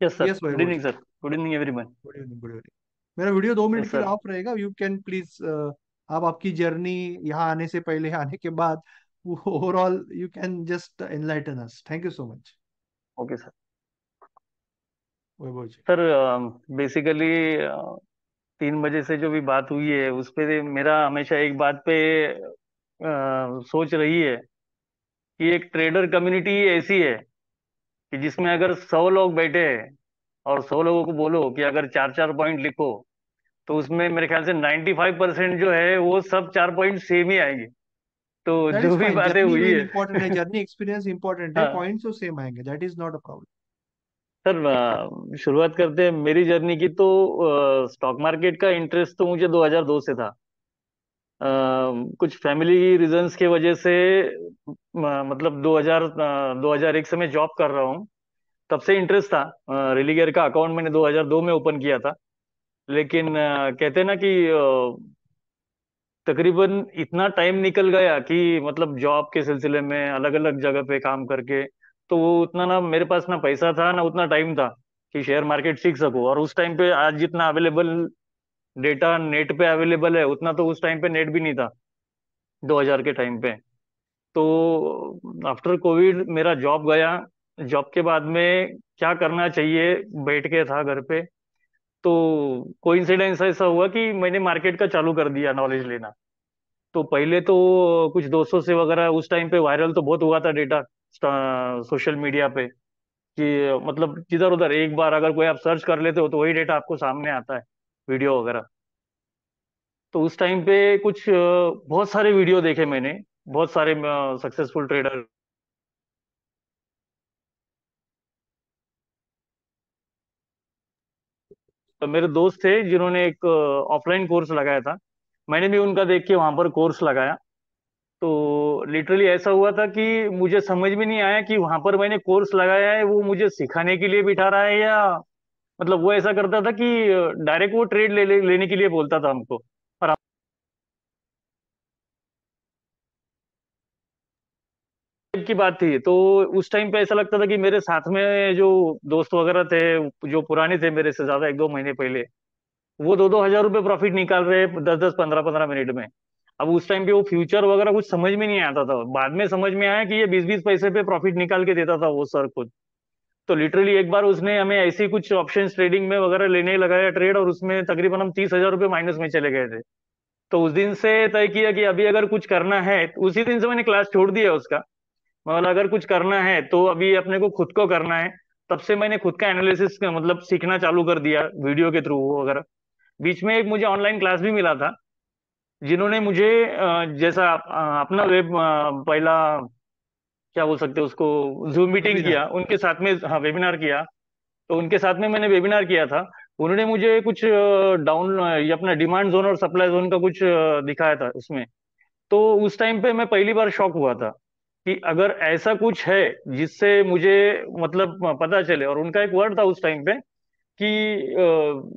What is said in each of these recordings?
Yes sir, yes भाई good बोल evening सकते। Sir, good evening everyone. Good evening, good evening. मेरा video 2 minute yes के लिए सर। ऑफ रहेगा, यू कैन प्लीज। आप आपकी जर्नी यहाँ आने से पहले, आने के बाद, overall you can just enlighten us. Thank you so much. Okay sir. Vaibhav ji. Sir basically 3 बजे से जो भी बात हुई है उस पे मेरा हमेशा एक बात पे सोच रही है कि एक ट्रेडर कम्युनिटी ऐसी है कि जिसमें अगर 100 लोग बैठे हैं और 100 लोगों को बोलो कि अगर चार चार पॉइंट लिखो, तो उसमें मेरे ख्याल से 95% जो है वो सब 4 पॉइंट सेम ही आएंगे। तो दैट इज जो भी फाइन, बातें जर्नी हुई मेन इंपॉर्टेंट है, है जर्नी एक्सपीरियंस इंपॉर्टेंट है, हाँ पॉइंट्स तो सेम आएंगे, that is not a problem. Sir, शुरुआत करते हैं मेरी जर्नी की। तो स्टॉक मार्केट का इंटरेस्ट तो मुझे 2002 से था। अ, कुछ फैमिली रीजंस की वजह से मतलब 2001 से मैं जॉब कर रहा हूँ। तब से इंटरेस्ट था। रिलीगर का अकाउंट मैंने 2002 में ओपन किया था। लेकिन कहते हैं ना कि तकरीबन इतना टाइम निकल गया कि मतलब जॉब के सिलसिले में अलग अलग जगह पे काम करके, तो वो उतना ना मेरे पास ना पैसा था ना उतना टाइम था कि शेयर मार्केट सीख सकूं। और उस टाइम पे आज जितना अवेलेबल डेटा नेट पे अवेलेबल है उतना तो उस टाइम पे नेट भी नहीं था, 2000 के टाइम पे। तो आफ्टर कोविड मेरा जॉब गया। जॉब के बाद में क्या करना चाहिए, बैठ के था घर पे। तो कोइंसिडेंस ऐसा हुआ कि मैंने मार्केट का चालू कर दिया नॉलेज लेना। तो पहले तो कुछ दोस्तों से वगैरह, उस टाइम पे वायरल तो बहुत हुआ था डेटा सोशल मीडिया पे, कि मतलब जिधर उधर एक बार अगर कोई आप सर्च कर लेते हो तो वही डेटा आपको सामने आता है, वीडियो वगैरह। तो उस टाइम पे कुछ बहुत सारे वीडियो देखे मैंने, बहुत सारे सक्सेसफुल ट्रेडर। मेरे दोस्त थे जिन्होंने एक ऑफलाइन कोर्स लगाया था। मैंने भी उनका देख के वहां पर कोर्स लगाया। तो लिटरली ऐसा हुआ था कि मुझे समझ में नहीं आया कि वहां पर मैंने कोर्स लगाया है वो मुझे सिखाने के लिए बिठा रहा है, या मतलब वो ऐसा करता था कि डायरेक्ट वो ट्रेड लेने के लिए बोलता था हमको। और की बात थी तो उस टाइम पे ऐसा लगता था कि मेरे साथ में जो दोस्त वगैरह थे, जो पुराने थे मेरे से ज्यादा, 1-2 महीने पहले, वो 2-2 हजार रुपये प्रॉफिट निकाल रहे 10-10 15-15 मिनट में। अब उस टाइम पे वो फ्यूचर वगैरह कुछ समझ में नहीं आता था। बाद में समझ में आया कि ये 20-20 पैसे पे प्रॉफिट निकाल के देता था वो सर खुद। तो लिटरली एक बार उसने हमें ऐसी कुछ ऑप्शन ट्रेडिंग में वगैरह लेने लगाया ट्रेड, और उसमें तकरीबन हम 30,000 रुपये माइनस में चले गए थे। तो उस दिन से तय किया कि अभी अगर कुछ करना है, तो उसी दिन से मैंने क्लास छोड़ दिया उसका। मैं बोला अगर कुछ करना है तो अभी अपने को खुद को करना है। तब से मैंने खुद का एनालिसिस मतलब सीखना चालू कर दिया वीडियो के थ्रू वगैरह। बीच में एक मुझे ऑनलाइन क्लास भी मिला था, जिन्होंने मुझे जैसा अपना वेब पहला क्या बोल सकते हैं उसको, जूम मीटिंग वेबिनार। किया उनके साथ में, हाँ वेबिनार किया। तो उनके साथ में मैंने वेबिनार किया था। उन्होंने मुझे कुछ डाउन ये अपना डिमांड जोन और सप्लाई जोन का कुछ दिखाया था उसमें। तो उस टाइम पे मैं पहली बार शॉक हुआ था कि अगर ऐसा कुछ है जिससे मुझे मतलब पता चले। और उनका एक वर्ड था उस टाइम पे कि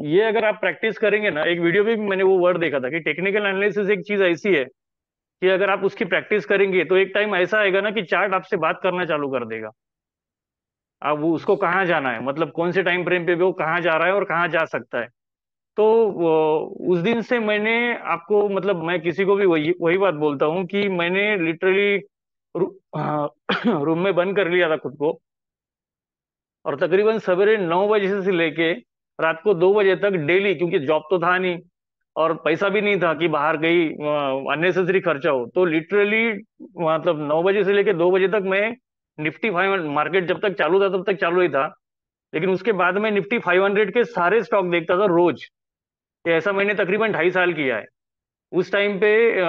ये अगर आप प्रैक्टिस करेंगे ना, एक वीडियो पे भी मैंने वो वर्ड देखा था कि टेक्निकल एनालिसिस एक चीज ऐसी है कि अगर आप उसकी प्रैक्टिस करेंगे तो एक टाइम ऐसा आएगा ना कि चार्ट आपसे बात करना चालू कर देगा। अब वो उसको कहाँ जाना है, मतलब कौन से टाइम फ्रेम पे वो कहाँ जा रहा है और कहाँ जा सकता है। तो उस दिन से मैंने आपको मतलब मैं किसी को भी वही वही बात बोलता हूँ कि मैंने लिटरली रूम में बंद कर लिया था खुद को। और तकरीबन सवेरे 9 बजे से लेके रात को 2 बजे तक डेली, क्योंकि जॉब तो था नहीं और पैसा भी नहीं था कि बाहर कहीं अननेसेसरी खर्चा हो, तो लिटरली मतलब 9 बजे से लेके 2 बजे तक मैं निफ्टी 500, मार्केट जब तक चालू था तब तक चालू ही था, लेकिन उसके बाद में निफ्टी 500 के सारे स्टॉक देखता था रोज। ये ऐसा मैंने तकरीबन 2.5 साल किया है। उस टाइम पे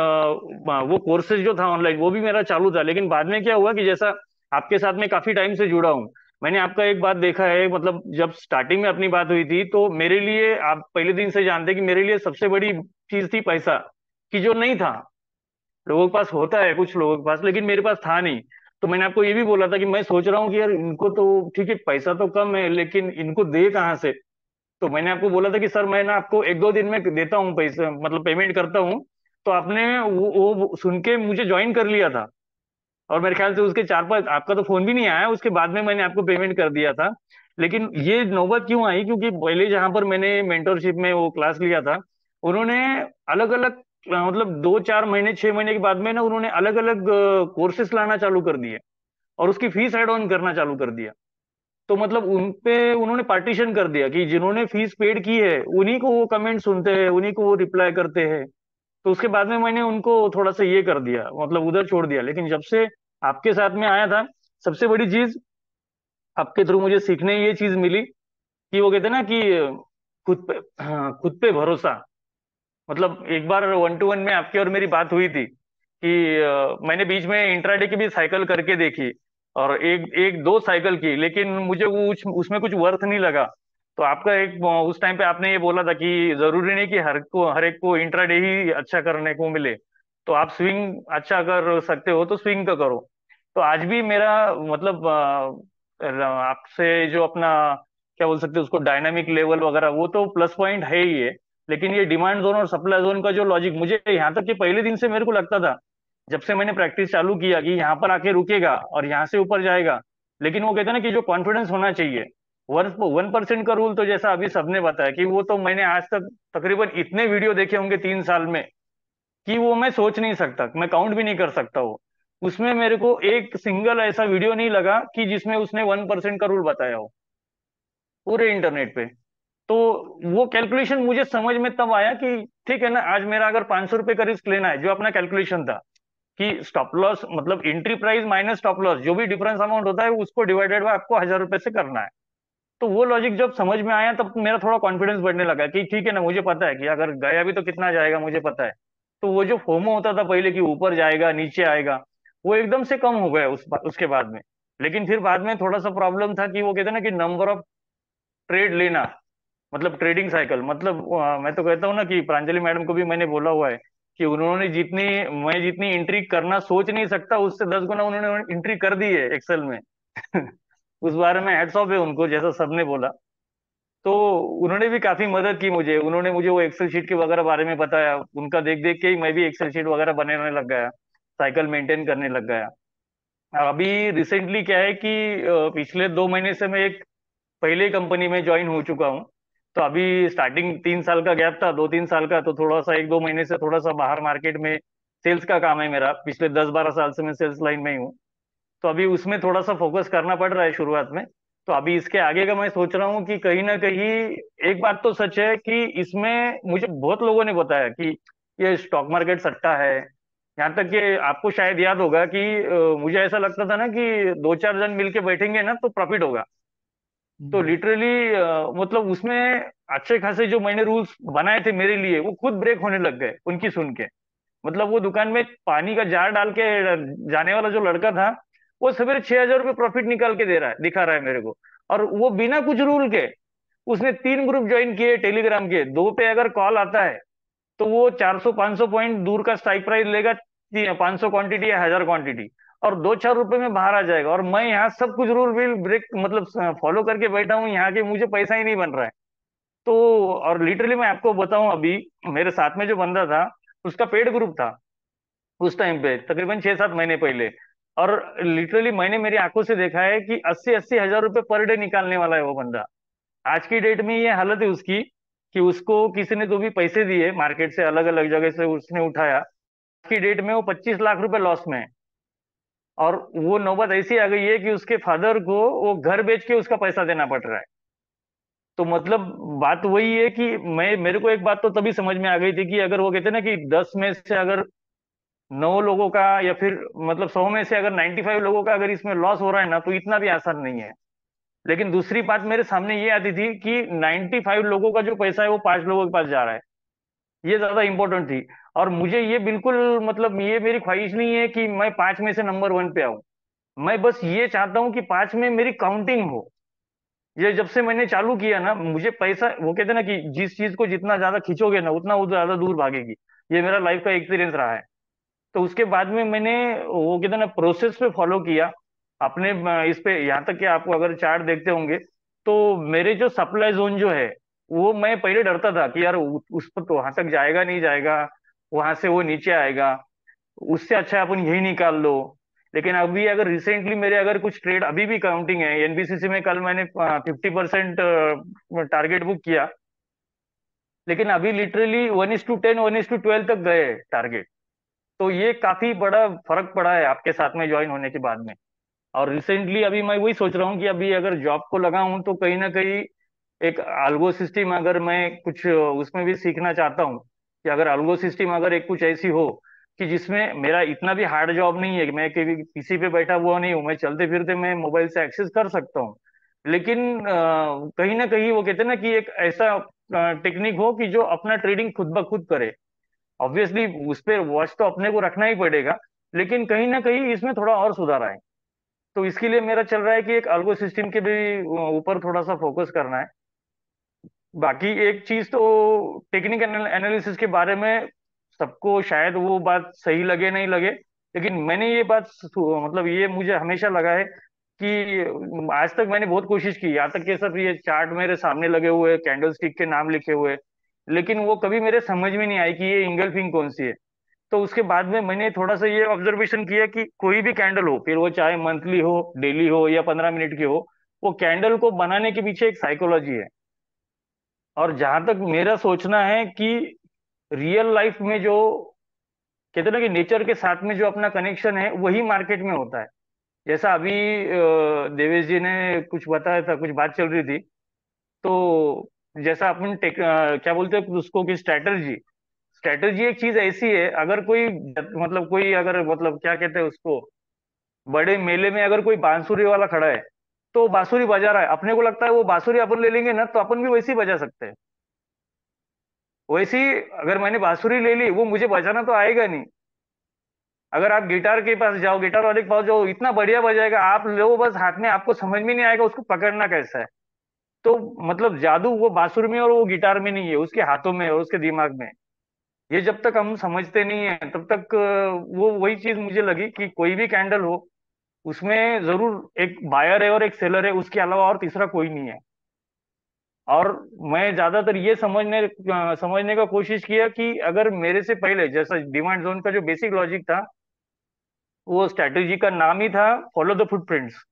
वो कोर्सेज जो था ऑनलाइन वो भी मेरा चालू था। लेकिन बाद में क्या हुआ कि जैसा आपके साथ में काफी टाइम से जुड़ा हूँ, मैंने आपका एक बात देखा है, मतलब जब स्टार्टिंग में अपनी बात हुई थी तो मेरे लिए, आप पहले दिन से जानते कि मेरे लिए सबसे बड़ी चीज थी पैसा, कि जो नहीं था। लोगों के पास होता है कुछ लोगों के पास, लेकिन मेरे पास था नहीं। तो मैंने आपको ये भी बोला था कि मैं सोच रहा हूँ कि यार इनको तो ठीक है पैसा तो कम है, लेकिन इनको दे कहाँ से। तो मैंने आपको बोला था कि सर मैं ना आपको 1-2 दिन में देता हूँ पैसे, मतलब पेमेंट करता हूँ। तो आपने वो सुन के मुझे ज्वाइन कर लिया था। और मेरे ख्याल से उसके 4-5, आपका तो फोन भी नहीं आया उसके बाद में मैंने आपको पेमेंट कर दिया था। लेकिन ये नौबत क्यों आई, क्योंकि पहले जहां पर मैंने मेंटरशिप में वो क्लास लिया था, उन्होंने अलग अलग मतलब 2-4 महीने 6 महीने के बाद में ना उन्होंने अलग अलग कोर्सेस लाना चालू कर दिए और उसकी फीस ऐड ऑन करना चालू कर दिया। तो मतलब उन पे उन्होंने पार्टीशन कर दिया कि जिन्होंने फीस पेड की है उन्हीं को वो कमेंट सुनते हैं, उन्हीं को वो रिप्लाई करते हैं। तो उसके बाद में मैंने उनको थोड़ा सा ये कर दिया, मतलब उधर छोड़ दिया। लेकिन जब से आपके साथ में आया था, सबसे बड़ी चीज आपके थ्रू मुझे सीखने ये चीज मिली कि वो कहते हैं ना कि खुद पे, हाँ, खुद पे भरोसा। मतलब एक बार 1-to-1 में आपकी और मेरी बात हुई थी कि मैंने बीच में इंट्राडे की भी साइकिल करके देखी और एक एक दो साइकिल की, लेकिन मुझे वो उसमें कुछ वर्थ नहीं लगा। तो आपका एक उस टाइम पे आपने ये बोला था कि जरूरी नहीं कि हर एक को इंट्राडे ही अच्छा करने को मिले। तो आप स्विंग अच्छा कर सकते हो तो स्विंग का करो। तो आज भी मेरा मतलब आपसे जो अपना क्या बोल सकते हैं उसको डायनामिक लेवल वगैरह, वो तो प्लस पॉइंट है ही है। लेकिन ये डिमांड जोन और सप्लाई जोन का जो लॉजिक, मुझे यहाँ तक कि पहले दिन से मेरे को लगता था, जब से मैंने प्रैक्टिस चालू किया, कि यहाँ पर आके रुकेगा और यहाँ से ऊपर जाएगा। लेकिन वो कहते हैं ना कि जो कॉन्फिडेंस होना चाहिए, 1% का रूल, तो जैसा अभी सबने बताया कि वो तो मैंने आज तक तकरीबन इतने वीडियो देखे होंगे 3 साल में कि वो मैं सोच नहीं सकता, मैं काउंट भी नहीं कर सकता वो। उसमें मेरे को एक सिंगल ऐसा वीडियो नहीं लगा कि जिसमें उसने 1% का रूल बताया हो पूरे इंटरनेट पे। तो वो कैलकुलेशन मुझे समझ में तब आया कि ठीक है ना, आज मेरा अगर 500 रुपए का रिस्क लेना है, जो अपना कैलकुलेशन था कि स्टॉप लॉस मतलब entry price minus stop loss, जो भी डिफरेंस अमाउंट होता है उसको डिवाइडेड बाय आपको 1000 रुपए से करना है। तो वो लॉजिक जब समझ में आया तब मेरा थोड़ा कॉन्फिडेंस बढ़ने लगा कि ठीक है ना, मुझे पता है कि अगर गया भी तो कितना जाएगा मुझे पता है। तो वो जो फोमो होता था पहले कि ऊपर जाएगा नीचे आएगा, वो एकदम से कम हो गया उसके बाद में। लेकिन फिर बाद में थोड़ा सा प्रॉब्लम था कि वो कहते हैं ना कि नंबर ऑफ ट्रेड लेना, मतलब ट्रेडिंग साइकिल, मतलब मैं तो कहता हूँ ना कि प्रांजलि मैडम को भी मैंने बोला हुआ है कि उन्होंने जितनी मैं जितनी एंट्री करना सोच नहीं सकता उससे 10 गुना उन्होंने एंट्री कर दी है एक्सेल में। उस बारे में हेड्स ऑफ है उनको, जैसा सबने बोला। तो उन्होंने भी काफी मदद की मुझे, उन्होंने मुझे वो एक्सेल शीट के वगैरह बारे में बताया, उनका देख देख के ही मैं भी एक्सेल शीट वगैरह बनाने लग गया, साइकिल मेंटेन करने लग गया। अभी रिसेंटली क्या है कि पिछले 2 महीने से मैं एक पहले कंपनी में ज्वाइन हो चुका हूँ। तो अभी स्टार्टिंग 3 साल का गैप था, 2-3 साल का, तो थोड़ा सा 1-2 महीने से थोड़ा सा बाहर मार्केट में सेल्स का काम है मेरा, पिछले 10-12 साल से मैं सेल्स लाइन में ही हूँ। तो अभी उसमें थोड़ा सा फोकस करना पड़ रहा है शुरुआत में। तो अभी इसके आगे का मैं सोच रहा हूँ कि कहीं ना कहीं, एक बात तो सच है कि इसमें मुझे बहुत लोगों ने बताया कि ये स्टॉक मार्केट सट्टा है। यहाँ तक कि आपको शायद याद होगा कि मुझे ऐसा लगता था ना कि 2-4 जन मिलके बैठेंगे ना तो प्रॉफिट होगा। तो हम्म। लिटरली मतलब उसमें अच्छे खासे जो मैंने रूल्स बनाए थे मेरे लिए, वो खुद ब्रेक होने लग गए उनकी सुन के। मतलब वो दुकान में पानी का जार डाल के जाने वाला जो लड़का था, वो सवेरे 6,000 रुपये प्रॉफिट निकाल के दे रहा है, दिखा रहा है मेरे को। और वो बिना कुछ रूल के, उसने 3 ग्रुप ज्वाइन किए टेलीग्राम के, दो पे अगर कॉल आता है तो वो 400-500 पॉइंट दूर का स्ट्राइक प्राइस लेगा, 500 क्वांटिटी या 1000 क्वांटिटी, और 2-4 रुपए में बाहर आ जाएगा। और मैं यहाँ सब कुछ रूल विल ब्रेक मतलब फॉलो करके बैठा हूँ यहाँ के, मुझे पैसा ही नहीं बन रहा है। तो और लिटरली मैं आपको बताऊं, अभी मेरे साथ में जो बंदा था उसका पेड ग्रुप था उस टाइम पे, तकरीबन 6-7 महीने पहले। और लिटरली मैंने मेरी आंखों से देखा है कि 80-80 हजार रुपए पर डे निकालने वाला है वो बंदा। आज की डेट में ये हालत है उसकी कि उसको किसी ने तो भी पैसे दिए मार्केट से, अलग अलग जगह से उसने उठाया। आज की डेट में वो 25 लाख रुपए लॉस में है। और वो नौबत ऐसी आ गई है कि उसके फादर को वो घर बेच के उसका पैसा देना पड़ रहा है। तो मतलब बात वही है कि मैं मेरे को एक बात तो तभी समझ में आ गई थी कि अगर वो कहते हैं ना कि 10 में से अगर 9 लोगों का, या फिर मतलब 100 में से अगर 95 लोगों का अगर इसमें लॉस हो रहा है ना, तो इतना भी आसान नहीं है। लेकिन दूसरी बात मेरे सामने ये आती थी कि 95 लोगों का जो पैसा है वो 5 लोगों के पास जा रहा है, ये ज्यादा इंपॉर्टेंट थी। और मुझे ये बिल्कुल मतलब ये मेरी ख्वाहिश नहीं है कि मैं 5 में से नंबर 1 पे आऊं। मैं बस ये चाहता हूँ कि 5 में मेरी काउंटिंग हो। ये जब से मैंने चालू किया ना, मुझे पैसा, वो कहते हैं ना कि जिस चीज को जितना ज्यादा खींचोगे ना उतना वो ज्यादा दूर भागेगी। ये मेरा लाइफ का एक्सपीरियंस रहा है। तो उसके बाद में मैंने वो कहते हैं ना प्रोसेस पे फॉलो किया अपने इस पे, यहाँ तक कि आपको अगर चार्ट देखते होंगे तो मेरे जो सप्लाई जोन जो है, वो मैं पहले डरता था कि यार उस पर तो वहां तक जाएगा नहीं जाएगा, वहां से वो नीचे आएगा, उससे अच्छा है अपन यही निकाल लो। लेकिन अभी अगर रिसेंटली मेरे अगर कुछ ट्रेड अभी भी काउंटिंग है, एनबीसीसी में कल मैंने 50% टारगेट बुक किया, लेकिन अभी लिटरली 1:10 1:12 तक गए टारगेट। तो ये काफी बड़ा फर्क पड़ा है आपके साथ में ज्वाइन होने के बाद में। और रिसेंटली अभी मैं वही सोच रहा हूँ कि अभी अगर जॉब को लगा हूँ तो कहीं ना कहीं एक अल्गो सिस्टम अगर मैं कुछ उसमें भी सीखना चाहता हूँ, कि अगर अल्गो सिस्टम अगर एक कुछ ऐसी हो कि जिसमें मेरा इतना भी हार्ड जॉब नहीं है कि मैं कभी पीसी पे बैठा हुआ नहीं हूँ, मैं चलते फिरते मैं मोबाइल से एक्सेस कर सकता हूँ, लेकिन कहीं ना कहीं वो कहते हैं ना कि एक ऐसा टेक्निक हो कि जो अपना ट्रेडिंग खुद ब खुद करे। ऑब्वियसली उस पर वॉच तो अपने को रखना ही पड़ेगा, लेकिन कहीं ना कहीं इसमें थोड़ा और सुधार आए। तो इसके लिए मेरा चल रहा है कि एक अल्गो सिस्टम के भी ऊपर थोड़ा सा फोकस करना है। बाकी एक चीज तो टेक्निकल एनालिसिस के बारे में सबको शायद वो बात सही लगे नहीं लगे, लेकिन मैंने ये बात मतलब ये मुझे हमेशा लगा है कि आज तक मैंने बहुत कोशिश की, यहाँ तक कि सब ये चार्ट मेरे सामने लगे हुए, कैंडल स्टिक के नाम लिखे हुए, लेकिन वो कभी मेरे समझ में नहीं आई कि ये इंगल्फिंग कौन सी है। तो उसके बाद में मैंने थोड़ा सा ये ऑब्जर्वेशन किया कि कोई भी कैंडल हो, फिर वो चाहे मंथली हो, डेली हो या 15 मिनट की हो, वो कैंडल को बनाने के पीछे एक साइकोलॉजी है। और जहां तक मेरा सोचना है कि रियल लाइफ में जो कहते हैं ना कि नेचर के साथ में जो अपना कनेक्शन है वही मार्केट में होता है। जैसा अभी देवेश जी ने कुछ बताया था, कुछ बात चल रही थी, तो जैसा अपन क्या बोलते हैं उसको कि स्ट्रैटेजी, स्ट्रैटेजी एक चीज ऐसी है, अगर कोई मतलब कोई अगर मतलब क्या कहते हैं उसको, बड़े मेले में अगर कोई बांसुरी वाला खड़ा है, तो बांसुरी बजा रहा है, अपने को लगता है वो बांसुरी अपन ले लेंगे ना तो अपन भी वैसे ही बजा सकते हैं। वैसे ही अगर मैंने बांसुरी ले ली, वो मुझे बजाना तो आएगा नहीं। अगर आप गिटार के पास जाओ, गिटार वाले के पास जाओ, इतना बढ़िया बजाएगा, आप लो बस हाथ में, आपको समझ में नहीं आएगा उसको पकड़ना कैसा है। तो मतलब जादू वो बांसुरी में और वो गिटार में नहीं है, उसके हाथों में और उसके दिमाग में। ये जब तक हम समझते नहीं है तब तक वो वही चीज मुझे लगी कि कोई भी कैंडल हो, उसमें जरूर एक बायर है और एक सेलर है, उसके अलावा और तीसरा कोई नहीं है। और मैं ज्यादातर ये समझने का कोशिश किया कि अगर मेरे से पहले जैसा डिमांड जोन का जो बेसिक लॉजिक था, वो स्ट्रैटेजी का नाम ही था फॉलो द फुटप्रिंट्स।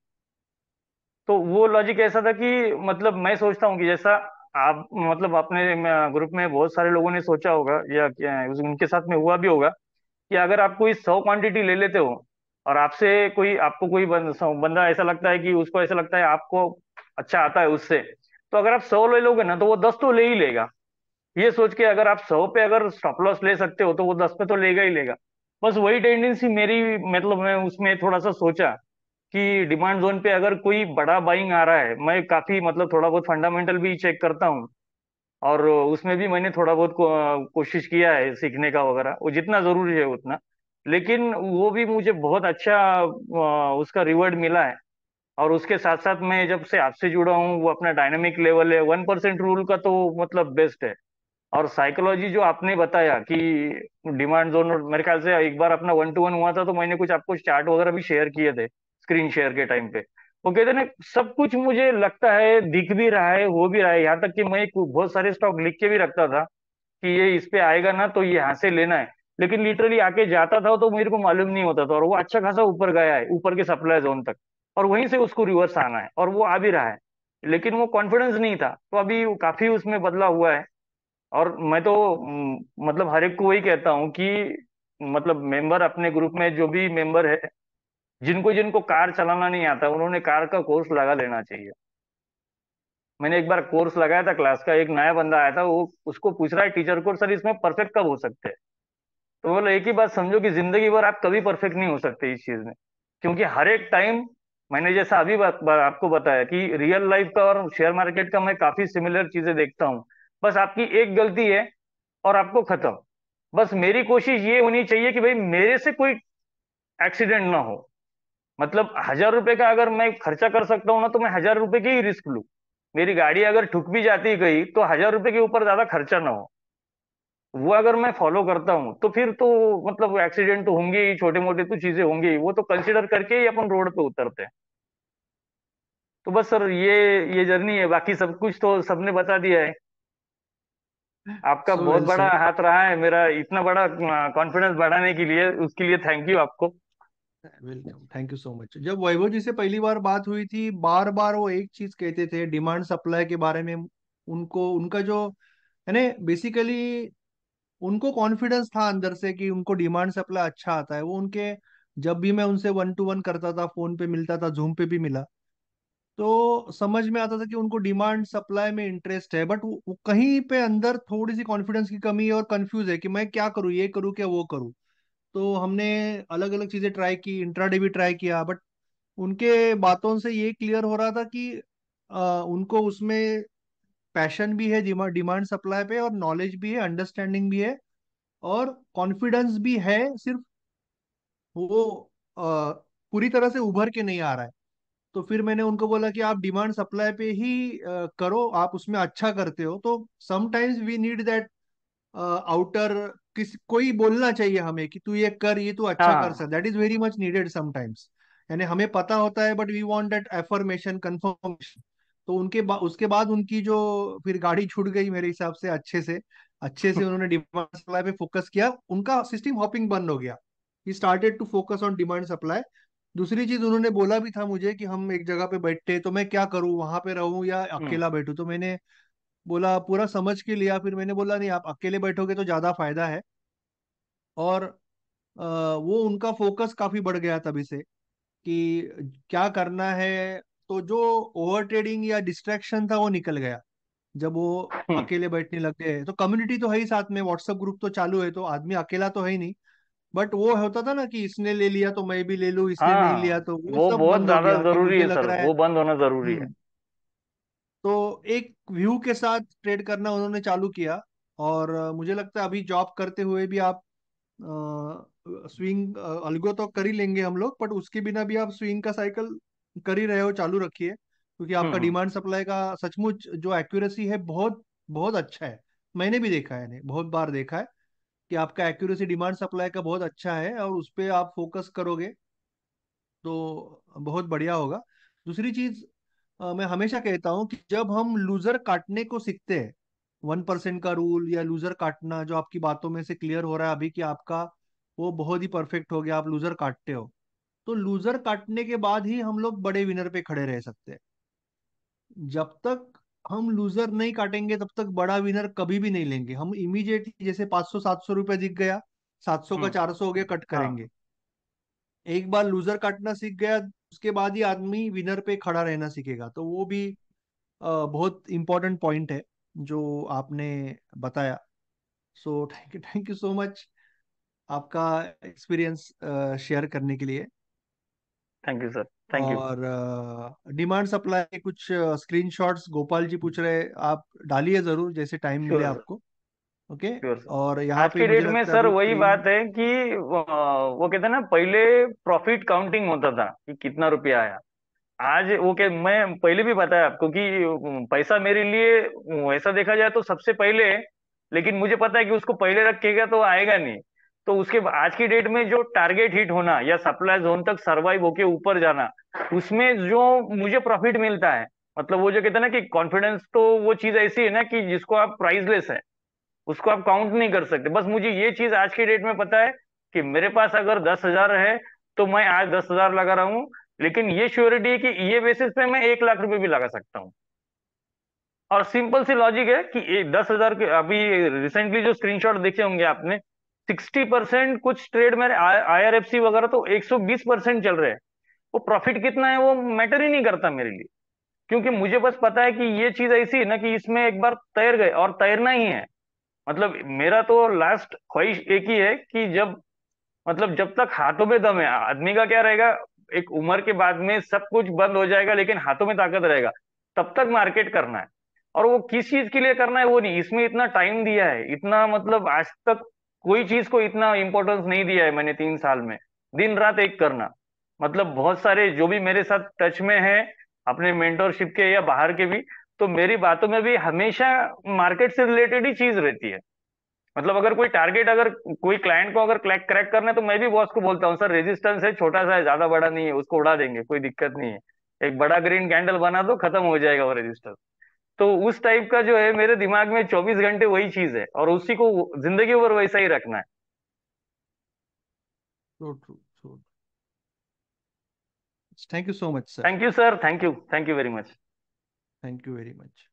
तो वो लॉजिक ऐसा था कि मतलब मैं सोचता हूँ कि जैसा आप मतलब अपने ग्रुप में बहुत सारे लोगों ने सोचा होगा या उनके साथ में हुआ भी होगा कि अगर आप कोई 100 क्वांटिटी ले लेते हो, और आपसे कोई आपको कोई बंदा ऐसा लगता है कि उसको ऐसा लगता है आपको अच्छा आता है उससे, तो अगर आप 100 ले लोगे ना तो वो 10 तो ले ही लेगा। ये सोच के अगर आप 100 पे अगर स्टॉप लॉस ले सकते हो तो वो 10 पे तो लेगा ही लेगा। बस वही टेंडेंसी मेरी, मतलब मैं उसमें थोड़ा सा सोचा कि डिमांड जोन पे अगर कोई बड़ा बाइंग आ रहा है, मैं काफी मतलब थोड़ा बहुत फंडामेंटल भी चेक करता हूँ, और उसमें भी मैंने थोड़ा बहुत कोशिश किया है सीखने का वगैरह, वो जितना जरूरी है उतना। लेकिन वो भी मुझे बहुत अच्छा उसका रिवॉर्ड मिला है। और उसके साथ साथ मैं जब से आपसे जुड़ा हूँ, वो अपना डायनामिक लेवल है, 1% रूल का तो मतलब बेस्ट है। और साइकोलॉजी जो आपने बताया कि डिमांड जोन, मेरे ख्याल से एक बार अपना 1-to-1 हुआ था तो मैंने कुछ आपको चार्ट वगैरह भी शेयर किए थे स्क्रीन शेयर के टाइम पे। वो कहते हैं ना, सब कुछ मुझे लगता है दिख भी रहा है, हो भी रहा है, यहाँ तक कि मैं बहुत सारे स्टॉक लिख के भी रखता था कि ये इस पे आएगा ना तो ये यहाँ से लेना है। लेकिन लिटरली आके जाता था तो मेरे को मालूम नहीं होता था, और वो अच्छा खासा ऊपर गया है, ऊपर के सप्लाई जोन तक, और वहीं से उसको रिवर्स आना है, और वो आ भी रहा है। लेकिन वो कॉन्फिडेंस नहीं था, तो अभी वो काफी उसमें बदला हुआ है। और मैं तो मतलब हर एक को वही कहता हूँ कि मतलब मेंबर, अपने ग्रुप में जो भी मेंबर है, जिनको जिनको कार चलाना नहीं आता उन्होंने कार का कोर्स लगा लेना चाहिए। मैंने एक बार कोर्स लगाया था क्लास का, एक नया बंदा आया था, वो उसको पूछ रहा है टीचर को, सर इसमें परफेक्ट कब हो सकते हैं? तो बोले एक ही बात समझो कि जिंदगी भर आप कभी परफेक्ट नहीं हो सकते इस चीज में, क्योंकि हर एक टाइम, मैंने जैसा अभी आपको बताया कि रियल लाइफ का और शेयर मार्केट का मैं काफी सिमिलर चीजें देखता हूँ। बस आपकी एक गलती है और आपको खत्म। बस मेरी कोशिश ये होनी चाहिए कि भाई मेरे से कोई एक्सीडेंट ना हो। मतलब 1,000 रुपए का अगर मैं खर्चा कर सकता हूँ ना तो मैं 1,000 रुपए की ही रिस्क लूं। मेरी गाड़ी अगर ठुक भी जाती गई तो 1,000 रुपए के ऊपर ज्यादा खर्चा ना हो। वो अगर मैं फॉलो करता हूँ तो फिर तो मतलब एक्सीडेंट तो होंगे ही, छोटे मोटे तो चीजें होंगी ही, वो तो कंसिडर करके ही अपन रोड पे उतरते हैं। तो बस सर ये जर्नी है, बाकी सब कुछ तो सबने बता दिया है। आपका सो बहुत वेल बड़ा सर। हाथ रहा है मेरा इतना बड़ा कॉन्फिडेंस बढ़ाने के लिए, उसके लिए थैंक यू आपको। Welcome, thank you so much. जब वैभव जी से पहली बार बात हुई थी, बार बार वो एक चीज कहते थे डिमांड सप्लाई के बारे में। उनको उनका जो है ना, बेसिकली उनको कॉन्फिडेंस था अंदर से कि उनको डिमांड सप्लाई अच्छा आता है। वो उनके, जब भी मैं उनसे वन टू वन करता था, फोन पे मिलता था, जूम पे भी मिला, तो समझ में आता था कि उनको डिमांड सप्लाई में इंटरेस्ट है। बट वो कहीं पे अंदर थोड़ी सी कॉन्फिडेंस की कमी है और कंफ्यूज है कि मैं क्या करूँ, ये करूँ क्या वो करूँ। तो हमने अलग अलग चीजें ट्राई की, इंट्राडे भी ट्राई किया, बट उनके बातों से ये क्लियर हो रहा था कि उनको उसमें पैशन भी है डिमांड सप्लाई पे, और नॉलेज भी है, अंडरस्टैंडिंग भी है, और कॉन्फिडेंस भी है। सिर्फ वो पूरी तरह से उभर के नहीं आ रहा है। तो फिर मैंने उनको बोला कि आप डिमांड सप्लाई पे ही करो, आप उसमें अच्छा करते हो। तो sometimes we need that outer, कोई बोलना चाहिए हमें कि तू ये कर, ये तू अच्छा कर हाँ सकता, that is very much needed sometimes. यानी हमें पता होता है but we want that affirmation, confirmation. तो उसके बाद उनकी जो फिर गाड़ी छूट गई मेरे हिसाब से। अच्छे से उन्होंने डिमांड सप्लाई पे फोकस किया, उनका सिस्टम हॉपिंग बंद हो गया। He started to focus on demand supply. दूसरी चीज उन्होंने बोला भी था मुझे कि हम एक जगह पे बैठे तो मैं क्या करूं, वहां पे रहूं या हम्म अकेला बैठूं। तो मैंने बोला, पूरा समझ के लिया। फिर मैंने बोला नहीं, आप अकेले बैठोगे तो ज्यादा फायदा है। और वो उनका फोकस काफी बढ़ गया तभी से कि क्या करना है। तो जो ओवर ट्रेडिंग या डिस्ट्रैक्शन था वो निकल गया जब वो हम्म। अकेले बैठने लग गए। तो कम्युनिटी तो है ही साथ में, व्हाट्सएप ग्रुप तो चालू है, तो आदमी अकेला तो है ही नहीं। बट वो होता था ना कि इसने ले लिया तो मैं भी ले लूं, इसने नहीं लिया, हाँ, तो वो वो सब बहुत बंद हो ज्यादा गया कि जरूरी मुझे है लग सर, रहा है। वो बंद होना जरूरी है। हम्म। तो एक व्यू के साथ ट्रेड करना उन्होंने चालू किया। और मुझे लगता है अभी जॉब करते हुए भी आप स्विंग अलगो तो कर ही लेंगे हम लोग, बट उसके बिना भी आप स्विंग का साइकिल कर ही रहे हो, चालू रखिए। क्योंकि आपका हम्म। डिमांड सप्लाई का सचमुच जो एक्यूरेसी है बहुत बहुत अच्छा है। मैंने भी देखा है, बहुत बार देखा है कि आपका एक्यूरेसी डिमांड सप्लाई का बहुत अच्छा है, और उस पर आप फोकस करोगे तो बहुत बढ़िया होगा। दूसरी चीज, मैं हमेशा कहता हूँ कि जब हम लूजर काटने को सीखते हैं, 1% का रूल या लूजर काटना, जो आपकी बातों में से क्लियर हो रहा है अभी कि आपका वो बहुत ही परफेक्ट हो गया, आप लूजर काटते हो। तो लूजर काटने के बाद ही हम लोग बड़े विनर पे खड़े रह सकते हैं। जब तक हम लूजर नहीं काटेंगे तब तक बड़ा विनर कभी भी नहीं लेंगे हम इमीडिएटली। जैसे 500 700 रुपये दिख गया, 700 का हम्म। 400 हो गया, कट हाँ। करेंगे। एक बार लूजर काटना सीख गया, उसके बाद ही आदमी विनर पे खड़ा रहना सीखेगा। तो वो भी बहुत इंपॉर्टेंट पॉइंट है जो आपने बताया। So thank you so much आपका एक्सपीरियंस शेयर करने के लिए। Thank you sir. Thank you. और डिमांड सप्लाई के कुछ स्क्रीनशॉट्स गोपाल जी पूछ रहे, आप डालिए जरूर जैसे टाइम मिले श्योर सर। आपको। ओके। Sure sir. और यहाँ आज पे की मुझे डेट में लगता है सर अभी वही प्लेइंग। बात है कि वो कहते हैं ना, पहले प्रॉफिट काउंटिंग होता था कि कितना रुपया आया। आज वो क्या, मैं पहले भी बताया आपको कि पैसा मेरे लिए वैसा देखा जाए तो सबसे पहले है। लेकिन मुझे पता है कि उसको पहले रखेगा तो आएगा नहीं। तो उसके आज की डेट में जो टारगेट हिट होना या सप्लाई जोन तक सरवाइव होके ऊपर जाना, उसमें जो मुझे प्रॉफिट मिलता है, मतलब वो जो कहते हैं ना कि कॉन्फिडेंस, तो वो चीज ऐसी है ना कि जिसको आप प्राइसलेस है, उसको आप काउंट नहीं कर सकते। बस मुझे ये चीज आज की डेट में पता है कि मेरे पास अगर 10,000 है तो मैं आज 10,000 लगा रहा हूँ। लेकिन ये श्योरिटी है कि ये बेसिस पे मैं 1 लाख रुपए भी लगा सकता हूँ। और सिंपल सी लॉजिक है कि 10,000 के अभी रिसेंटली जो स्क्रीनशॉट देखे होंगे आपने, 60% कुछ ट्रेड मेरे IRFC वगैरह तो 120% चल रहे हैं। वो प्रॉफिट कितना है वो मैटर ही नहीं करता मेरे लिए। क्योंकि मुझे बस पता है कि ये चीज ऐसी है ना कि इसमें एक बार तैर गए और तैरना ही है। मतलब मेरा तो लास्ट ख्वाहिश एक ही है कि जब, मतलब जब तक हाथों में दम है, आदमी का क्या रहेगा, एक उम्र के बाद में सब कुछ बंद हो जाएगा लेकिन हाथों में ताकत रहेगा, तब तक मार्केट करना है। और वो किस चीज के लिए करना है वो नहीं, इसमें इतना टाइम दिया है, इतना मतलब आज तक कोई चीज को इतना इंपॉर्टेंस नहीं दिया है मैंने 3 साल में। दिन रात एक करना, मतलब बहुत सारे जो भी मेरे साथ टच में है, अपने मेंटोरशिप के या बाहर के भी, तो मेरी बातों में भी हमेशा मार्केट से रिलेटेड ही चीज रहती है। मतलब अगर कोई टारगेट, अगर कोई क्लाइंट को अगर क्रैक क्रैक करना है तो मैं भी बॉस को बोलता हूँ, सर रेजिस्टेंस है, छोटा सा है, ज्यादा बड़ा नहीं है, उसको उड़ा देंगे, कोई दिक्कत नहीं है। एक बड़ा ग्रीन कैंडल बना दो, खत्म हो जाएगा वो रेजिस्टेंस। तो उस टाइप का जो है मेरे दिमाग में 24 घंटे वही चीज है, और उसी को जिंदगी भर वैसा ही रखना है। True true true. Thank you so much sir. Thank you sir, thank you very much. Thank you very much.